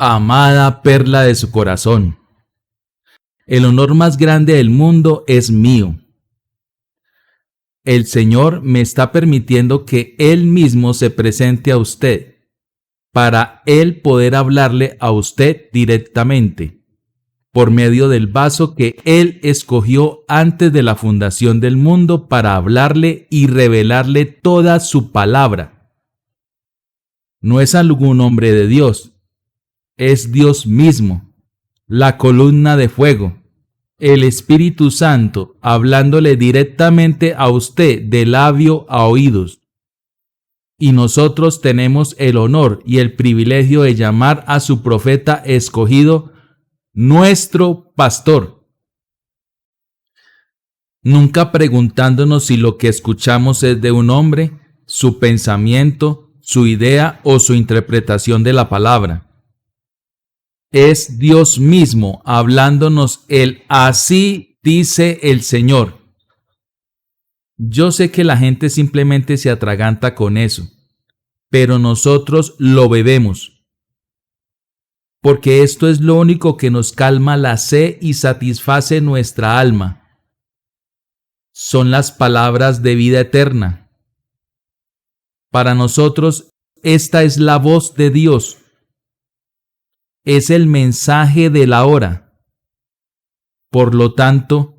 Amada perla de su corazón, el honor más grande del mundo es mío. El Señor me está permitiendo que Él mismo se presente a usted, para Él poder hablarle a usted directamente, por medio del vaso que Él escogió antes de la fundación del mundo para hablarle y revelarle toda su palabra. No es algún hombre de Dios, es Dios mismo, la columna de fuego, el Espíritu Santo hablándole directamente a usted de labio a oídos. Y nosotros tenemos el honor y el privilegio de llamar a su profeta escogido nuestro pastor. Nunca preguntándonos si lo que escuchamos es de un hombre, su pensamiento, su idea o su interpretación de la palabra. Es Dios mismo hablándonos el así dice el Señor. Yo sé que la gente simplemente se atraganta con eso, pero nosotros lo bebemos, porque esto es lo único que nos calma la sed y satisface nuestra alma. Son las palabras de vida eterna. Para nosotros, esta es la voz de Dios. Es el mensaje de la hora. Por lo tanto,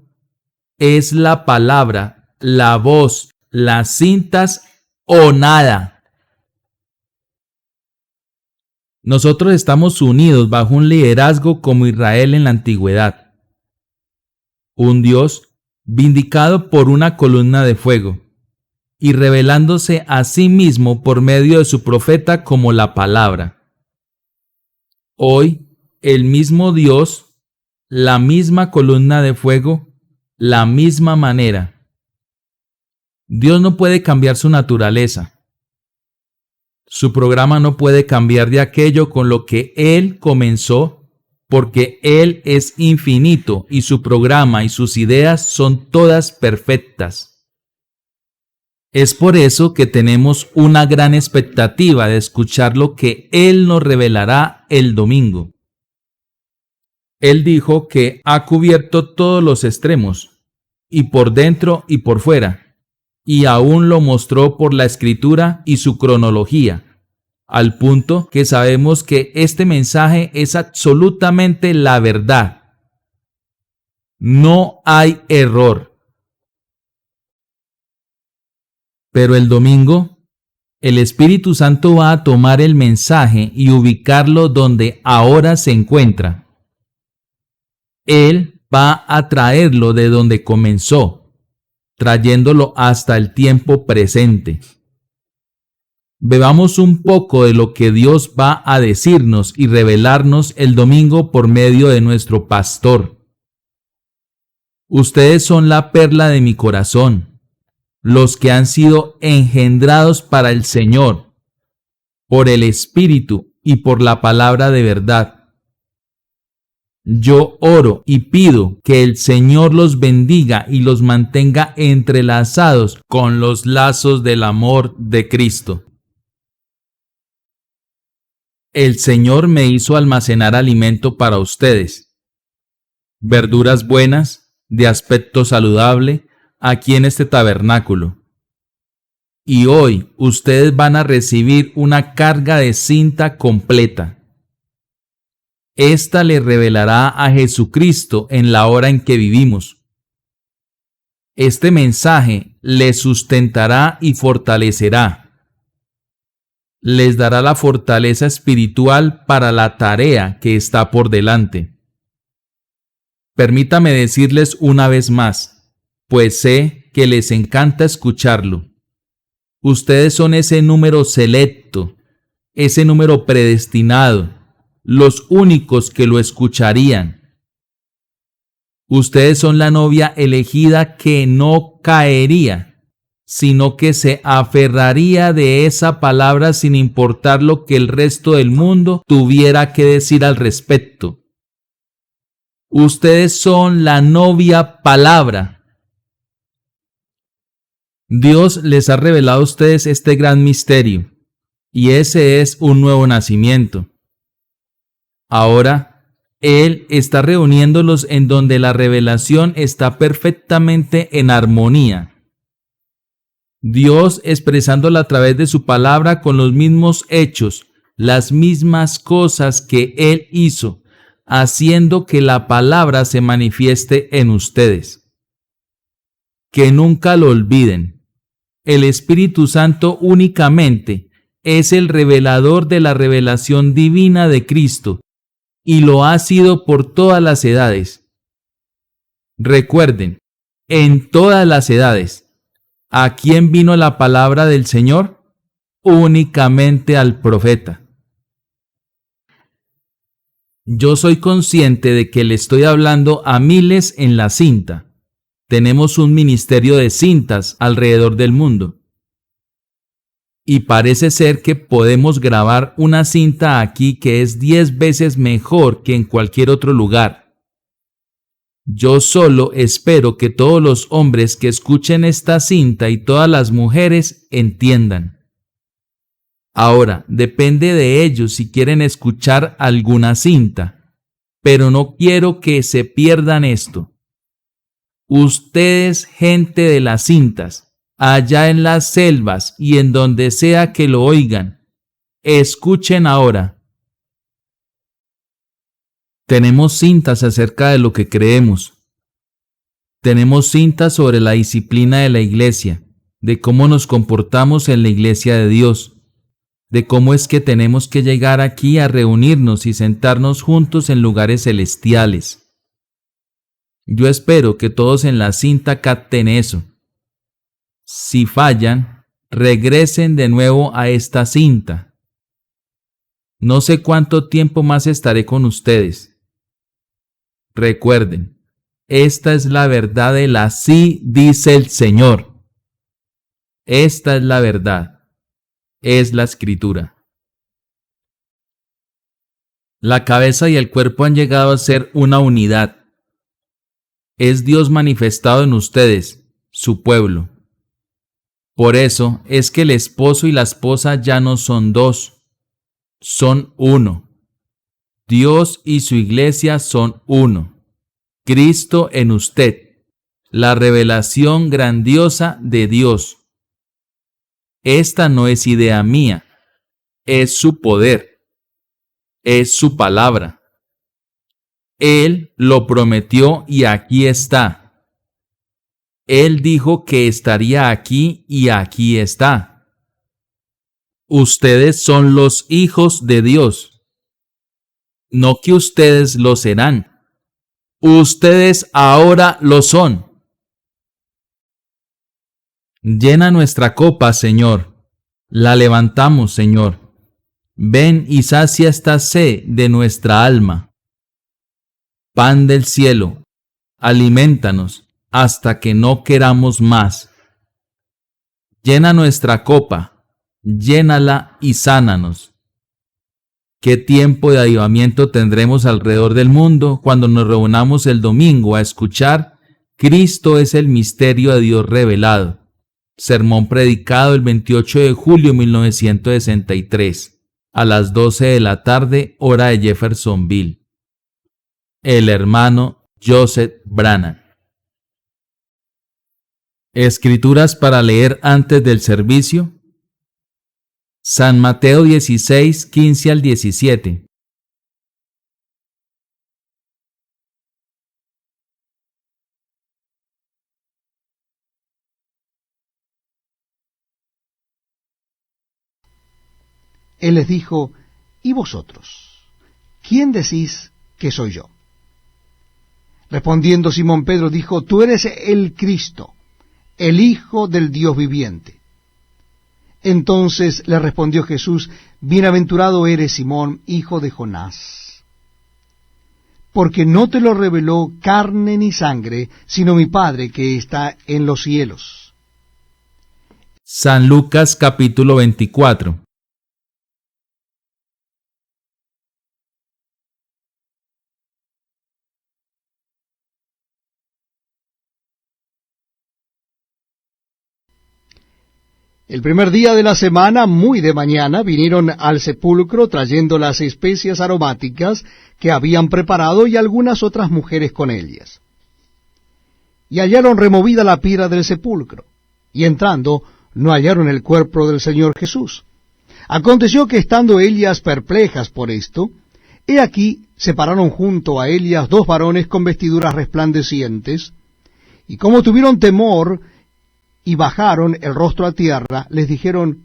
es la palabra, la voz, las cintas o nada. Nosotros estamos unidos bajo un liderazgo como Israel en la antigüedad. Un Dios vindicado por una columna de fuego y revelándose a sí mismo por medio de su profeta como la palabra. Hoy, el mismo Dios, la misma columna de fuego, la misma manera. Dios no puede cambiar su naturaleza. Su programa no puede cambiar de aquello con lo que Él comenzó, porque Él es infinito y su programa y sus ideas son todas perfectas. Es por eso que tenemos una gran expectativa de escuchar lo que Él nos revelará el domingo. Él dijo que ha cubierto todos los extremos, y por dentro y por fuera, y aún lo mostró por la escritura y su cronología, al punto que sabemos que este mensaje es absolutamente la verdad. No hay error. Pero el domingo, el Espíritu Santo va a tomar el mensaje y ubicarlo donde ahora se encuentra. Él va a traerlo de donde comenzó, trayéndolo hasta el tiempo presente. Bebamos un poco de lo que Dios va a decirnos y revelarnos el domingo por medio de nuestro pastor. Ustedes son la perla de mi corazón, los que han sido engendrados para el Señor, por el Espíritu y por la palabra de verdad. Yo oro y pido que el Señor los bendiga y los mantenga entrelazados con los lazos del amor de Cristo. El Señor me hizo almacenar alimento para ustedes, verduras buenas, de aspecto saludable, aquí en este tabernáculo. Y hoy ustedes van a recibir una carga de cinta completa. Esta le revelará a Jesucristo en la hora en que vivimos. Este mensaje les sustentará y fortalecerá. Les dará la fortaleza espiritual para la tarea que está por delante. Permítame decirles una vez más, pues sé que les encanta escucharlo. Ustedes son ese número selecto, ese número predestinado, los únicos que lo escucharían. Ustedes son la novia elegida que no caería, sino que se aferraría de esa palabra sin importar lo que el resto del mundo tuviera que decir al respecto. Ustedes son la novia palabra. Dios les ha revelado a ustedes este gran misterio, y ese es un nuevo nacimiento. Ahora, Él está reuniéndolos en donde la revelación está perfectamente en armonía. Dios expresándola a través de su palabra con los mismos hechos, las mismas cosas que Él hizo, haciendo que la palabra se manifieste en ustedes. Que nunca lo olviden. El Espíritu Santo únicamente es el revelador de la revelación divina de Cristo y lo ha sido por todas las edades. Recuerden, en todas las edades, ¿a quién vino la palabra del Señor? Únicamente al profeta. Yo soy consciente de que le estoy hablando a miles en la cinta. Tenemos un ministerio de cintas alrededor del mundo. Y parece ser que podemos grabar una cinta aquí que es 10 veces mejor que en cualquier otro lugar. Yo solo espero que todos los hombres que escuchen esta cinta y todas las mujeres entiendan. Ahora, depende de ellos si quieren escuchar alguna cinta, pero no quiero que se pierdan esto. Ustedes, gente de las cintas, allá en las selvas y en donde sea que lo oigan, escuchen ahora. Tenemos cintas acerca de lo que creemos. Tenemos cintas sobre la disciplina de la iglesia, de cómo nos comportamos en la iglesia de Dios, de cómo es que tenemos que llegar aquí a reunirnos y sentarnos juntos en lugares celestiales. Yo espero que todos en la cinta capten eso. Si fallan, regresen de nuevo a esta cinta. No sé cuánto tiempo más estaré con ustedes. Recuerden, esta es la verdad de la sí dice el Señor. Esta es la verdad. Es la Escritura. La cabeza y el cuerpo han llegado a ser una unidad. Es Dios manifestado en ustedes, su pueblo. Por eso es que el esposo y la esposa ya no son dos, son uno. Dios y su iglesia son uno. Cristo en usted, la revelación grandiosa de Dios. Esta no es idea mía, es su poder, es su palabra. Él lo prometió y aquí está. Él dijo que estaría aquí y aquí está. Ustedes son los hijos de Dios. No que ustedes lo serán. Ustedes ahora lo son. Llena nuestra copa, Señor. La levantamos, Señor. Ven y sacia esta sed de nuestra alma. Pan del cielo, aliméntanos hasta que no queramos más. Llena nuestra copa, llénala y sánanos. ¿Qué tiempo de avivamiento tendremos alrededor del mundo cuando nos reunamos el domingo a escuchar Cristo es el misterio de Dios revelado? Sermón predicado el 28 de julio de 1963, a las 12 de la tarde, hora de Jeffersonville. El hermano Joseph Branham. Escrituras para leer antes del servicio. San Mateo 16, 15 al 17. Él les dijo, ¿y vosotros? ¿Quién decís que soy yo? Respondiendo Simón Pedro dijo, tú eres el Cristo, el Hijo del Dios viviente. Entonces le respondió Jesús, bienaventurado eres Simón, hijo de Jonás, porque no te lo reveló carne ni sangre, sino mi Padre que está en los cielos. San Lucas capítulo 24. El primer día de la semana, muy de mañana, vinieron al sepulcro trayendo las especias aromáticas que habían preparado y algunas otras mujeres con ellas. Y hallaron removida la piedra del sepulcro, y entrando, no hallaron el cuerpo del Señor Jesús. Aconteció que estando ellas perplejas por esto, he aquí se pararon junto a ellas dos varones con vestiduras resplandecientes, y como tuvieron temor y bajaron el rostro a tierra, les dijeron,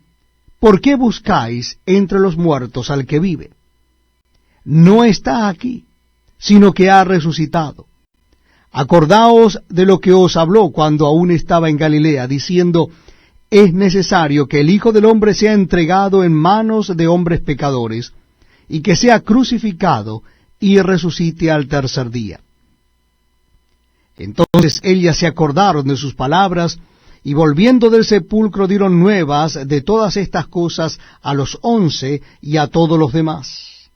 ¿por qué buscáis entre los muertos al que vive? No está aquí, sino que ha resucitado. Acordaos de lo que os habló cuando aún estaba en Galilea, diciendo, es necesario que el Hijo del Hombre sea entregado en manos de hombres pecadores, y que sea crucificado y resucite al tercer día. Entonces ellas se acordaron de sus palabras, y volviendo del sepulcro dieron nuevas de todas estas cosas a los 11 y a todos los demás.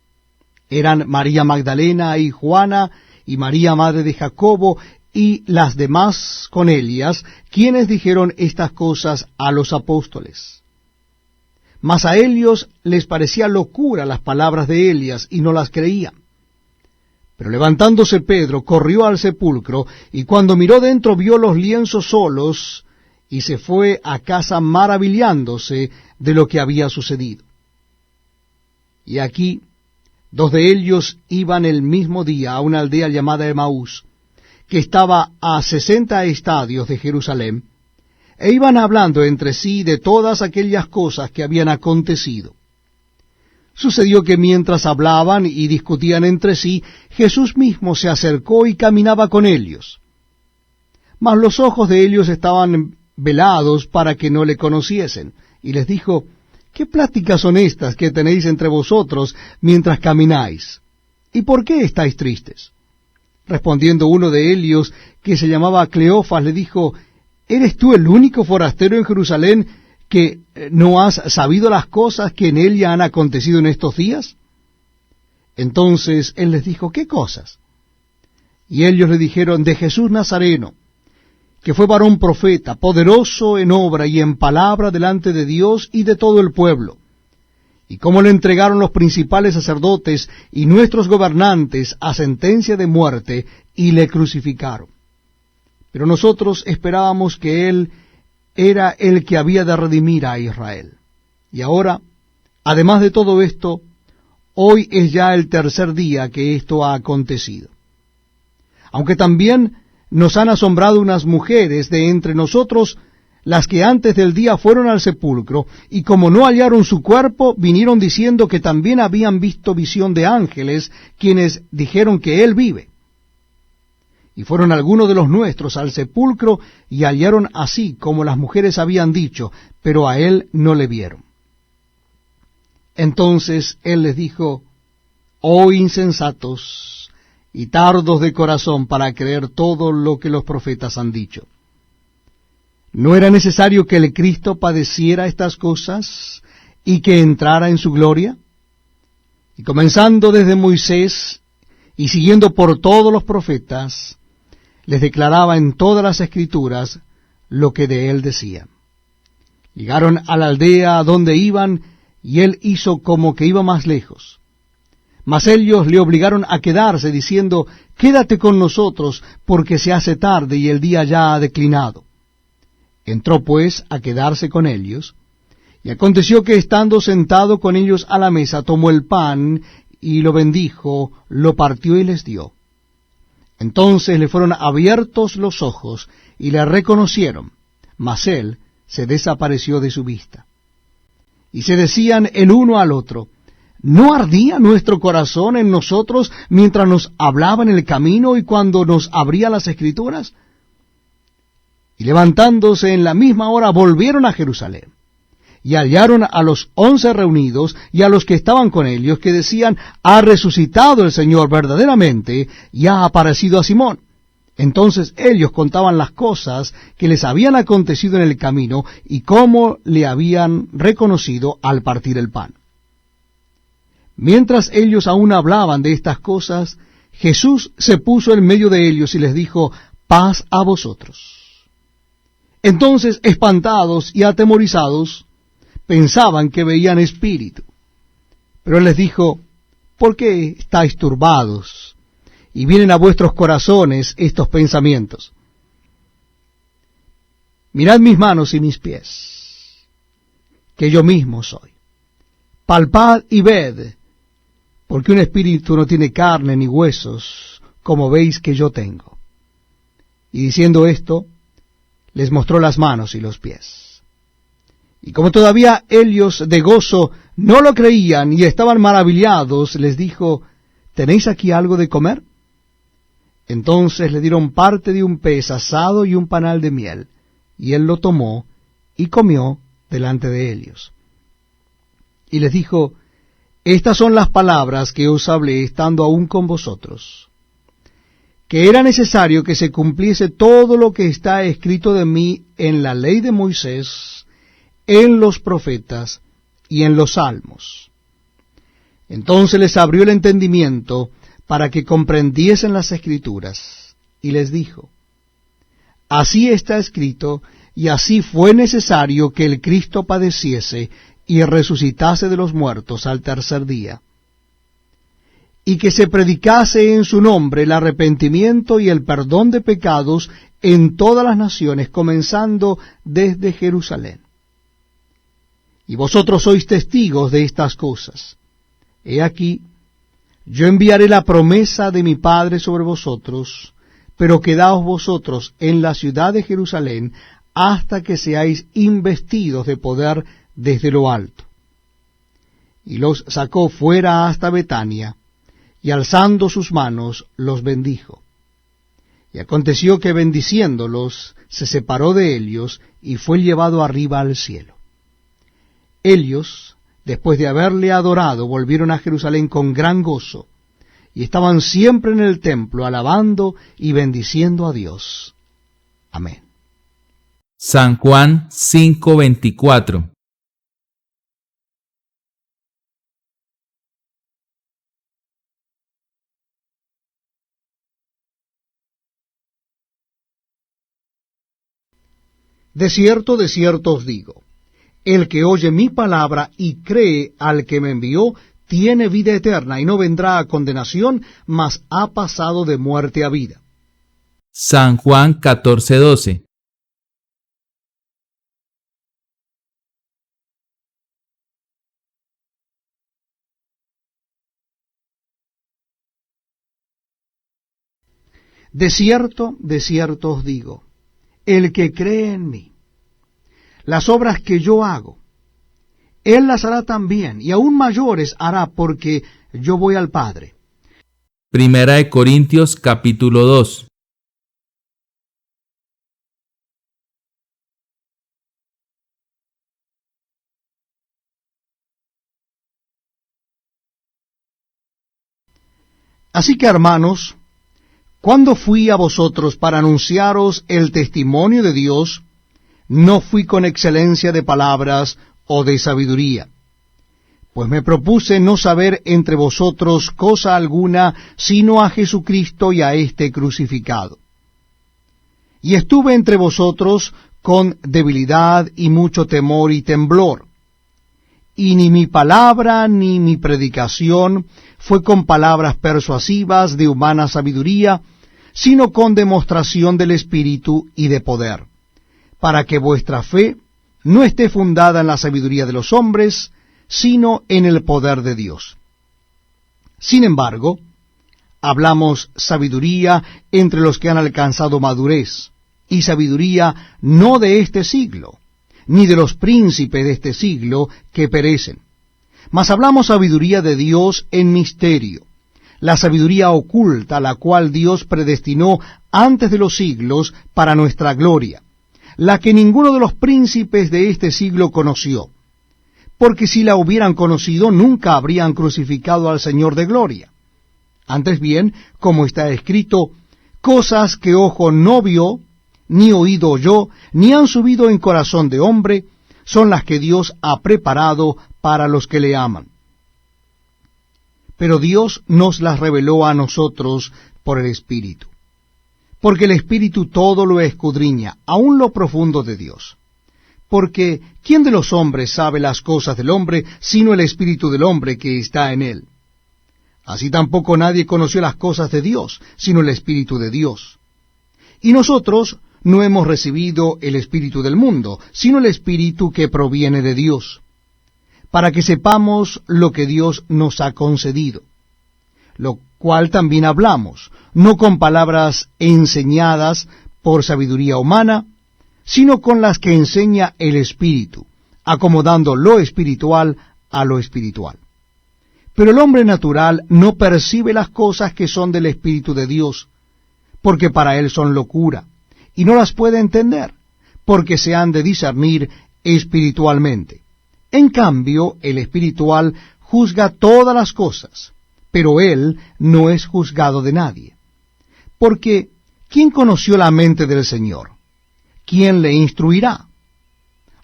Eran María Magdalena y Juana, y María madre de Jacobo, y las demás con ellas, quienes dijeron estas cosas a los apóstoles. Mas a ellos les parecía locura las palabras de Elías, y no las creían. Pero levantándose Pedro, corrió al sepulcro, y cuando miró dentro vio los lienzos solos, y se fue a casa maravillándose de lo que había sucedido. Y aquí, dos de ellos iban el mismo día a una aldea llamada Emaús, que estaba a 60 estadios de Jerusalén, e iban hablando entre sí de todas aquellas cosas que habían acontecido. Sucedió que mientras hablaban y discutían entre sí, Jesús mismo se acercó y caminaba con ellos. Mas los ojos de ellos estaban velados para que no le conociesen, y les dijo, ¿qué pláticas son estas que tenéis entre vosotros mientras camináis? ¿Y por qué estáis tristes? Respondiendo uno de ellos, que se llamaba Cleofas, le dijo, ¿eres tú el único forastero en Jerusalén que no has sabido las cosas que en ella han acontecido en estos días? Entonces él les dijo, ¿qué cosas? Y ellos le dijeron, de Jesús Nazareno, que fue varón profeta, poderoso en obra y en palabra delante de Dios y de todo el pueblo, y cómo le entregaron los principales sacerdotes y nuestros gobernantes a sentencia de muerte, y le crucificaron. Pero nosotros esperábamos que él era el que había de redimir a Israel. Y ahora, además de todo esto, hoy es ya el tercer día que esto ha acontecido. Aunque también nos han asombrado unas mujeres de entre nosotros, las que antes del día fueron al sepulcro, y como no hallaron su cuerpo, vinieron diciendo que también habían visto visión de ángeles, quienes dijeron que él vive. Y fueron algunos de los nuestros al sepulcro, y hallaron así como las mujeres habían dicho, pero a él no le vieron. Entonces él les dijo, oh insensatos, y tardos de corazón para creer todo lo que los profetas han dicho. ¿No era necesario que el Cristo padeciera estas cosas y que entrara en su gloria? Y comenzando desde Moisés y siguiendo por todos los profetas, les declaraba en todas las Escrituras lo que de él decía. Llegaron a la aldea a donde iban, y él hizo como que iba más lejos. Mas ellos le obligaron a quedarse, diciendo, quédate con nosotros, porque se hace tarde y el día ya ha declinado. Entró pues a quedarse con ellos, y aconteció que estando sentado con ellos a la mesa, tomó el pan, y lo bendijo, lo partió y les dio. Entonces le fueron abiertos los ojos, y le reconocieron, mas él se desapareció de su vista. Y se decían el uno al otro, ¿no ardía nuestro corazón en nosotros mientras nos hablaba en el camino y cuando nos abría las Escrituras? Y levantándose en la misma hora volvieron a Jerusalén, y hallaron a los 11 reunidos y a los que estaban con ellos, que decían, ha resucitado el Señor verdaderamente, y ha aparecido a Simón. Entonces ellos contaban las cosas que les habían acontecido en el camino, y cómo le habían reconocido al partir el pan. Mientras ellos aún hablaban de estas cosas, Jesús se puso en medio de ellos y les dijo, paz a vosotros. Entonces, espantados y atemorizados, pensaban que veían espíritu. Pero él les dijo, ¿por qué estáis turbados? Y vienen a vuestros corazones estos pensamientos. Mirad mis manos y mis pies, que yo mismo soy. Palpad y ved, porque un espíritu no tiene carne ni huesos, como veis que yo tengo. Y diciendo esto, les mostró las manos y los pies. Y como todavía ellos de gozo no lo creían y estaban maravillados, les dijo, ¿tenéis aquí algo de comer? Entonces le dieron parte de un pez asado y un panal de miel, y él lo tomó y comió delante de ellos. Y les dijo, estas son las palabras que os hablé estando aún con vosotros, que era necesario que se cumpliese todo lo que está escrito de mí en la ley de Moisés, en los profetas y en los salmos. Entonces les abrió el entendimiento para que comprendiesen las Escrituras, y les dijo, así está escrito, y así fue necesario que el Cristo padeciese y resucitase de los muertos al tercer día, y que se predicase en su nombre el arrepentimiento y el perdón de pecados en todas las naciones, comenzando desde Jerusalén. Y vosotros sois testigos de estas cosas. He aquí, yo enviaré la promesa de mi Padre sobre vosotros, pero quedaos vosotros en la ciudad de Jerusalén hasta que seáis investidos de poder desde lo alto. Y los sacó fuera hasta Betania, y alzando sus manos los bendijo. Y aconteció que bendiciéndolos se separó de ellos y fue llevado arriba al cielo. Ellos, después de haberle adorado, volvieron a Jerusalén con gran gozo, y estaban siempre en el templo alabando y bendiciendo a Dios. Amén. San Juan 5:24. De cierto os digo, el que oye mi palabra y cree al que me envió, tiene vida eterna, y no vendrá a condenación, mas ha pasado de muerte a vida. San Juan 14:12. De cierto os digo, el que cree en mí, las obras que yo hago, él las hará también, y aún mayores hará, porque yo voy al Padre. Primera de Corintios capítulo 2. Así que, hermanos, cuando fui a vosotros para anunciaros el testimonio de Dios, no fui con excelencia de palabras o de sabiduría, pues me propuse no saber entre vosotros cosa alguna, sino a Jesucristo y a éste crucificado. Y estuve entre vosotros con debilidad y mucho temor y temblor, y ni mi palabra ni mi predicación fue con palabras persuasivas de humana sabiduría, sino con demostración del Espíritu y de poder, para que vuestra fe no esté fundada en la sabiduría de los hombres, sino en el poder de Dios. Sin embargo, hablamos sabiduría entre los que han alcanzado madurez, y sabiduría no de este siglo, ni de los príncipes de este siglo que perecen, mas hablamos sabiduría de Dios en misterio, la sabiduría oculta, la cual Dios predestinó antes de los siglos para nuestra gloria, la que ninguno de los príncipes de este siglo conoció, porque si la hubieran conocido nunca habrían crucificado al Señor de gloria. Antes bien, como está escrito, cosas que ojo no vio, ni oído oyó, ni han subido en corazón de hombre, son las que Dios ha preparado para los que le aman. Pero Dios nos las reveló a nosotros por el Espíritu. porque el Espíritu todo lo escudriña, aun lo profundo de Dios. Porque ¿quién de los hombres sabe las cosas del hombre, sino el Espíritu del hombre que está en él? Así tampoco nadie conoció las cosas de Dios, sino el Espíritu de Dios. Y nosotros no hemos recibido el Espíritu del mundo, sino el Espíritu que proviene de Dios, para que sepamos lo que Dios nos ha concedido, lo cual también hablamos, no con palabras enseñadas por sabiduría humana, sino con las que enseña el Espíritu, acomodando lo espiritual a lo espiritual. Pero el hombre natural no percibe las cosas que son del Espíritu de Dios, porque para él son locura, y no las puede entender, porque se han de discernir espiritualmente. En cambio, el espiritual juzga todas las cosas, pero él no es juzgado de nadie. Porque, ¿quién conoció la mente del Señor? ¿Quién le instruirá?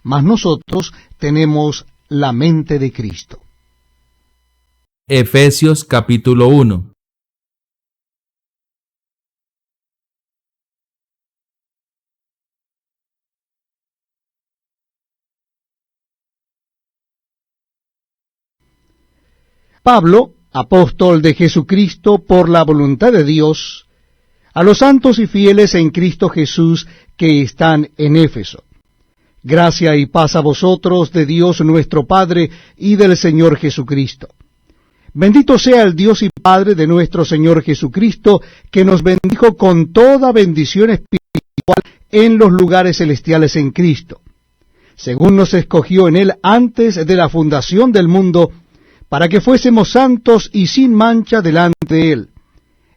Mas nosotros tenemos la mente de Cristo. Efesios capítulo 1. Pablo, apóstol de Jesucristo por la voluntad de Dios, a los santos y fieles en Cristo Jesús que están en Éfeso. Gracia y paz a vosotros de Dios nuestro Padre y del Señor Jesucristo. Bendito sea el Dios y Padre de nuestro Señor Jesucristo, que nos bendijo con toda bendición espiritual en los lugares celestiales en Cristo, según nos escogió en Él antes de la fundación del mundo, para que fuésemos santos y sin mancha delante de Él,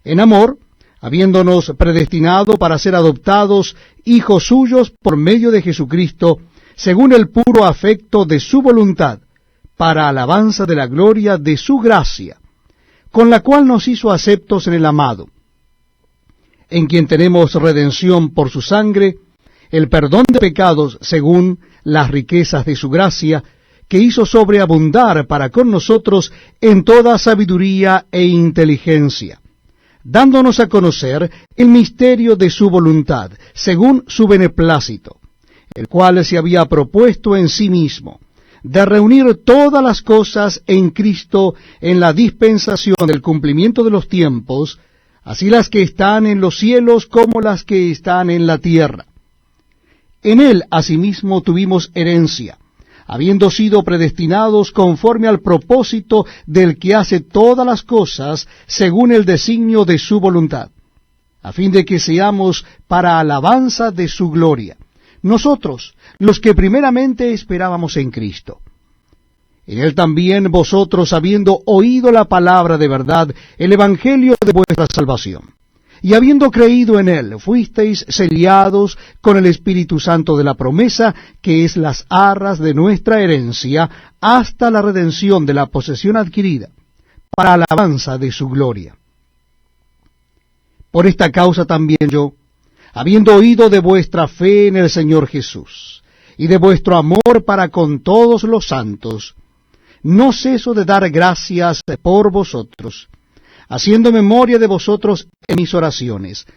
en amor, habiéndonos predestinado para ser adoptados hijos suyos por medio de Jesucristo, según el puro afecto de su voluntad, para alabanza de la gloria de su gracia, con la cual nos hizo aceptos en el amado, en quien tenemos redención por su sangre, el perdón de pecados según las riquezas de su gracia, que hizo sobreabundar para con nosotros en toda sabiduría e inteligencia, dándonos a conocer el misterio de su voluntad, según su beneplácito, el cual se había propuesto en sí mismo, de reunir todas las cosas en Cristo en la dispensación del cumplimiento de los tiempos, así las que están en los cielos como las que están en la tierra. En él asimismo tuvimos herencia, habiendo sido predestinados conforme al propósito del que hace todas las cosas según el designio de su voluntad, a fin de que seamos para alabanza de su gloria, nosotros, los que primeramente esperábamos en Cristo. En él también vosotros, habiendo oído la palabra de verdad, el evangelio de vuestra salvación, y habiendo creído en él, fuisteis sellados con el Espíritu Santo de la promesa, que es las arras de nuestra herencia, hasta la redención de la posesión adquirida, para alabanza de su gloria. Por esta causa también yo, habiendo oído de vuestra fe en el Señor Jesús, y de vuestro amor para con todos los santos, no ceso de dar gracias por vosotros, haciendo memoria de vosotros en mis oraciones,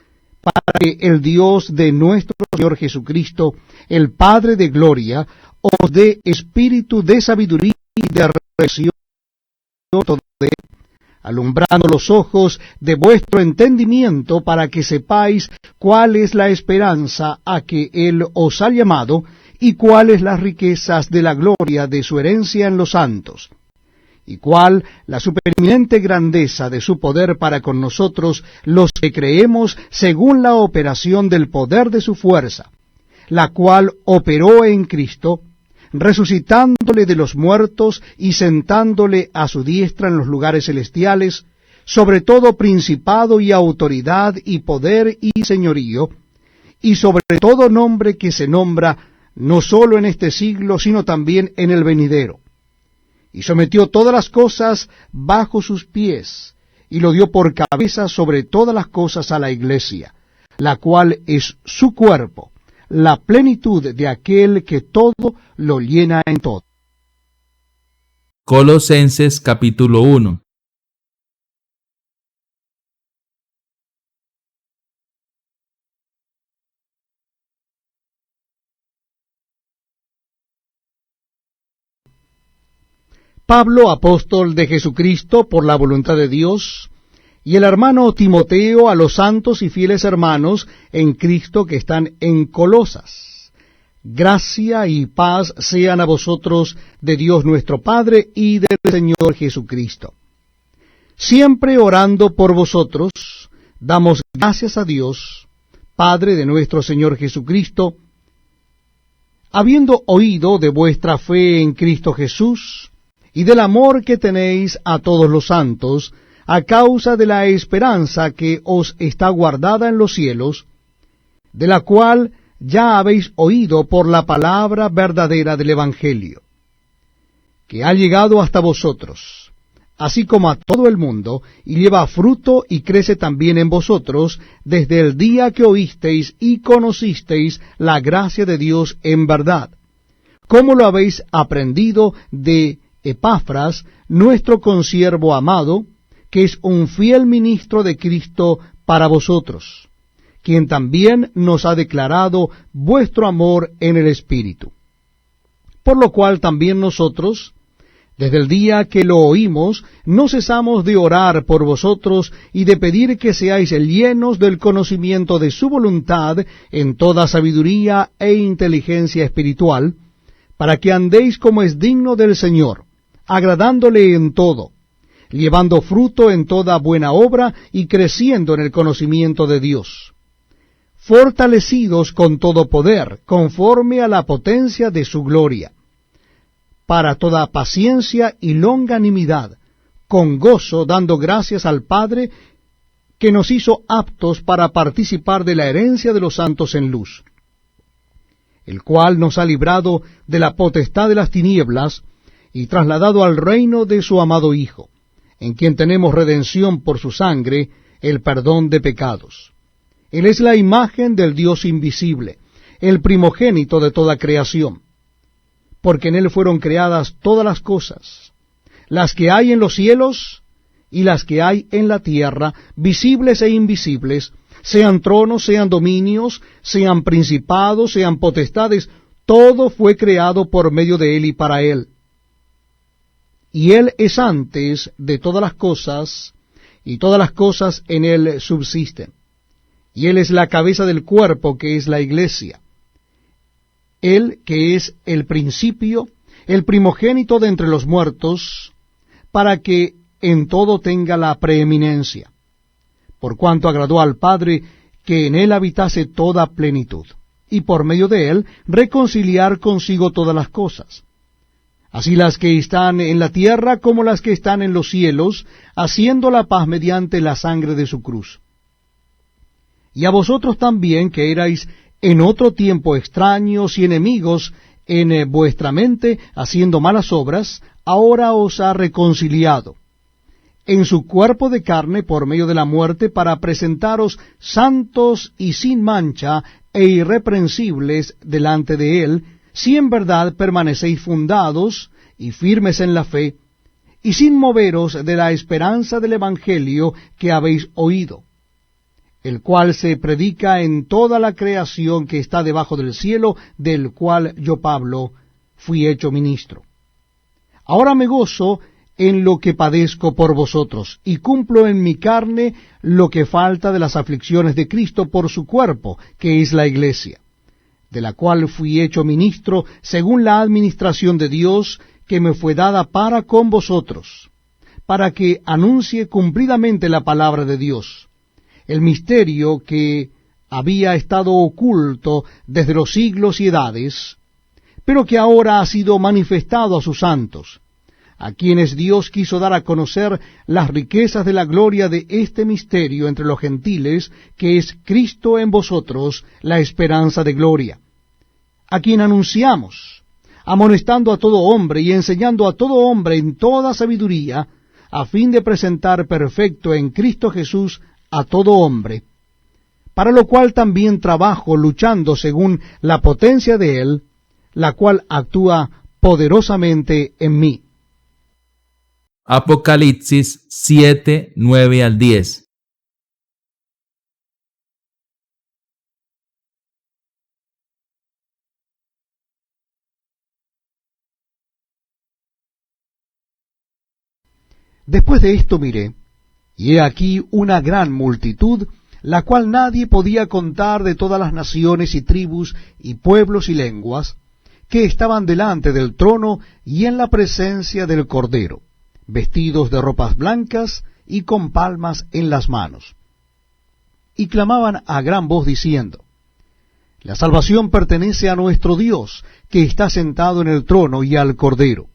para que el Dios de nuestro Señor Jesucristo, el Padre de gloria, os dé espíritu de sabiduría y de revelación, alumbrando los ojos de vuestro entendimiento, para que sepáis cuál es la esperanza a que Él os ha llamado, y cuáles las riquezas de la gloria de su herencia en los santos, y cuál la supereminente grandeza de su poder para con nosotros, los que creemos, según la operación del poder de su fuerza, la cual operó en Cristo, resucitándole de los muertos y sentándole a su diestra en los lugares celestiales, sobre todo principado y autoridad y poder y señorío, y sobre todo nombre que se nombra no sólo en este siglo, sino también en el venidero. Y sometió todas las cosas bajo sus pies, y lo dio por cabeza sobre todas las cosas a la Iglesia, la cual es su cuerpo, la plenitud de aquel que todo lo llena en todo. Colosenses capítulo 1. Pablo, apóstol de Jesucristo por la voluntad de Dios, y el hermano Timoteo, a los santos y fieles hermanos en Cristo que están en Colosas. Gracia y paz sean a vosotros de Dios nuestro Padre y del Señor Jesucristo. Siempre orando por vosotros, damos gracias a Dios, Padre de nuestro Señor Jesucristo, habiendo oído de vuestra fe en Cristo Jesús, y del amor que tenéis a todos los santos, a causa de la esperanza que os está guardada en los cielos, de la cual ya habéis oído por la palabra verdadera del Evangelio, que ha llegado hasta vosotros, así como a todo el mundo, y lleva fruto y crece también en vosotros, desde el día que oísteis y conocisteis la gracia de Dios en verdad, como lo habéis aprendido de Epafras, nuestro consiervo amado, que es un fiel ministro de Cristo para vosotros, quien también nos ha declarado vuestro amor en el Espíritu. Por lo cual también nosotros, desde el día que lo oímos, no cesamos de orar por vosotros y de pedir que seáis llenos del conocimiento de su voluntad en toda sabiduría e inteligencia espiritual, para que andéis como es digno del Señor, agradándole en todo, llevando fruto en toda buena obra y creciendo en el conocimiento de Dios, fortalecidos con todo poder, conforme a la potencia de su gloria, para toda paciencia y longanimidad, con gozo dando gracias al Padre, que nos hizo aptos para participar de la herencia de los santos en luz, el cual nos ha librado de la potestad de las tinieblas, y trasladado al reino de su amado Hijo, en quien tenemos redención por su sangre, el perdón de pecados. Él es la imagen del Dios invisible, el primogénito de toda creación, porque en él fueron creadas todas las cosas, las que hay en los cielos y las que hay en la tierra, visibles e invisibles, sean tronos, sean dominios, sean principados, sean potestades, todo fue creado por medio de él y para él. Y él es antes de todas las cosas, y todas las cosas en él subsisten. Y él es la cabeza del cuerpo, que es la iglesia. Él que es el principio, el primogénito de entre los muertos, para que en todo tenga la preeminencia, por cuanto agradó al Padre que en él habitase toda plenitud, y por medio de él reconciliar consigo todas las cosas, así las que están en la tierra como las que están en los cielos, haciendo la paz mediante la sangre de su cruz. Y a vosotros también, que erais en otro tiempo extraños y enemigos en vuestra mente, haciendo malas obras, ahora os ha reconciliado en su cuerpo de carne por medio de la muerte, para presentaros santos y sin mancha e irreprensibles delante de él, si en verdad permanecéis fundados y firmes en la fe, y sin moveros de la esperanza del Evangelio que habéis oído, el cual se predica en toda la creación que está debajo del cielo, del cual yo, Pablo, fui hecho ministro. Ahora me gozo en lo que padezco por vosotros, y cumplo en mi carne lo que falta de las aflicciones de Cristo por su cuerpo, que es la iglesia, de la cual fui hecho ministro según la administración de Dios que me fue dada para con vosotros, para que anuncie cumplidamente la palabra de Dios, el misterio que había estado oculto desde los siglos y edades, pero que ahora ha sido manifestado a sus santos, a quienes Dios quiso dar a conocer las riquezas de la gloria de este misterio entre los gentiles, que es Cristo en vosotros, la esperanza de gloria, a quien anunciamos, amonestando a todo hombre y enseñando a todo hombre en toda sabiduría, a fin de presentar perfecto en Cristo Jesús a todo hombre, para lo cual también trabajo luchando según la potencia de él, la cual actúa poderosamente en mí. Apocalipsis 7, 9 al 10. Después de esto miré, y he aquí una gran multitud, la cual nadie podía contar, de todas las naciones y tribus y pueblos y lenguas, que estaban delante del trono y en la presencia del Cordero, vestidos de ropas blancas y con palmas en las manos. Y clamaban a gran voz diciendo: La salvación pertenece a nuestro Dios, que está sentado en el trono, y al Cordero.